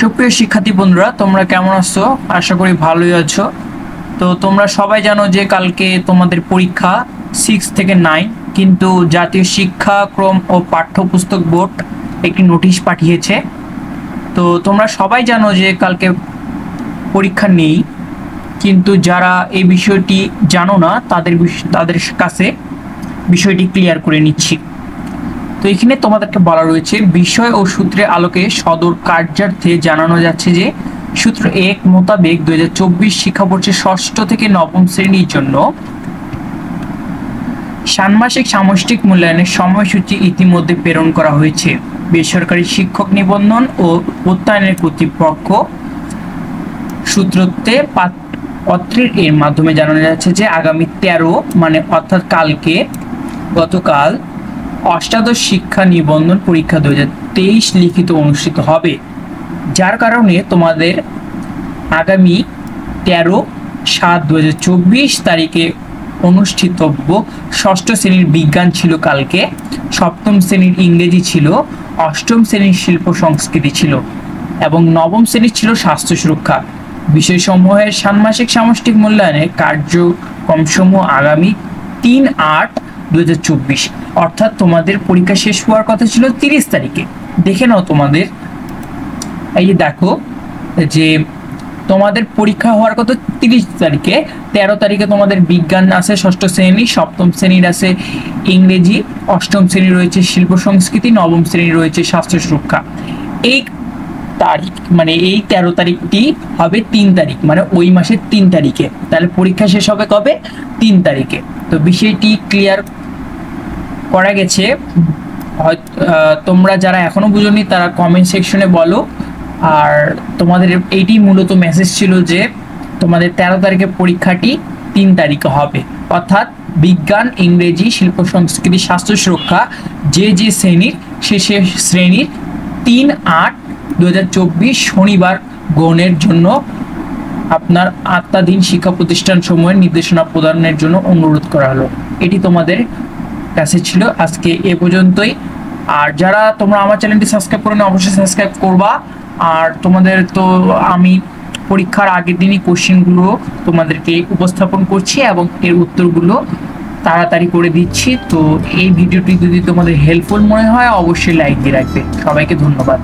সুপ্রিয় শিক্ষার্থী বন্ধুরা, তোমরা কেমন আছো? আশা করি ভালোই আছো। তো তোমরা সবাই জানো যে কালকে তোমাদের পরীক্ষা 6 থেকে 9, কিন্তু জাতীয় শিক্ষাক্রম ও পাঠ্যপুস্তক বোর্ড একটি নোটিশ পাঠিয়েছে। তো তোমরা সবাই জানো যে কালকে পরীক্ষা নেই, কিন্তু যারা এই বিষয়টি জানো না তাদের কাছে বিষয়টি ক্লিয়ার করে নিচ্ছি। তো এখানে তোমাদেরকে বলা রয়েছে, বিষয় ও সূত্রের আলোকে সদর কার্যার্থে জানানো যাচ্ছে যে সূত্র 1 মোতাবেক 2024 শিক্ষাবর্ষে 6ষ্ঠ থেকে 9ম শ্রেণীর জন্য ষান্মাসিক সামষ্টিক মূল্যায়নের সময়সূচি ইতিমধ্যে প্রেরণ করা হয়েছে। বেসরকারি শিক্ষক নিবন্ধন ও প্রত্যয়নের কর্তৃপক্ষ সূত্রতে পত্রের এর মাধ্যমে জানানো যাচ্ছে যে আগামী 13 মানে অর্থাৎ গতকাল অষ্টাদশ শিক্ষা নিবন্ধন পরীক্ষা 2023 লিখিত অনুষ্ঠিত হবে, যার কারণে তোমাদের আগামী 13/7/2024 তারিখে অনুষ্ঠিতব্য ষষ্ঠ শ্রেণীর বিজ্ঞান ছিল কালকে, সপ্তম শ্রেণীর ইংরেজি ছিল, অষ্টম শ্রেণীর শিল্প সংস্কৃতি ছিল এবং নবম শ্রেণীর ছিল স্বাস্থ্য সুরক্ষা। বিষয়সমূহের ষান্মাসিক সামষ্টিক মূল্যায়নের কার্যক্রমসমূহ আগামী 3/8/2024, অর্থাৎ তোমাদের পরীক্ষা শেষ হওয়ার কথা ছিল 30 তারিখে। দেখে নাও তোমাদের, এই যে দেখো যে তোমাদের পরীক্ষা হওয়ার কথা 30 তারিখে, 13 তারিখে তোমাদের বিজ্ঞান আছে ষষ্ঠ শ্রেণী, সপ্তম শ্রেণীর আছে ইংরেজি, অষ্টম শ্রেণী রয়েছে শিল্প সংস্কৃতি, নবম শ্রেণী রয়েছে স্বাস্থ্য সুরক্ষা। এই তারিখ মানে এই 13 তারিখটি হবে 3 তারিখ, মানে ওই মাসের 3 তারিখে। তাহলে পরীক্ষা শেষ হবে কবে? 3 তারিখে। তো বিষয়টি ক্লিয়ার করা গেছে। তোমরা যারা এখনো বুঝোনি তারা কমেন্ট সেকশনে বলো। আর তোমাদের এইটি মূলত মেসেজ ছিল যে তোমাদের 13 তারিখে পরীক্ষাটি 3 তারিখে হবে, অর্থাৎ বিজ্ঞান, ইংরেজি, শিল্প সংস্কৃতি, স্বাস্থ্য সুরক্ষা যে শ্রেণীর সে শ্রেণীর 3/8/2024 শনিবার গ্রহণের জন্য আপনার আত্মাধীন শিক্ষা প্রতিষ্ঠান সমূহের নির্দেশনা প্রদানের জন্য অনুরোধ করা হলো। এটি তোমাদের কাছে ছিল আজকে এ পর্যন্তই। আর যারা তোমরা আমার চ্যানেলটি সাবস্ক্রাইব করো না, অবশ্যই সাবস্ক্রাইব করবা। আর তোমাদের তো আমি পরীক্ষার আগের দিনই কোশ্চেনগুলো তোমাদেরকে উপস্থাপন করছি এবং এর উত্তরগুলো তাড়াতাড়ি করে দিচ্ছি। তো এই ভিডিওটি যদি তোমাদের হেল্পফুল মনে হয় অবশ্যই লাইক দিয়ে রাখবে। সবাইকে ধন্যবাদ।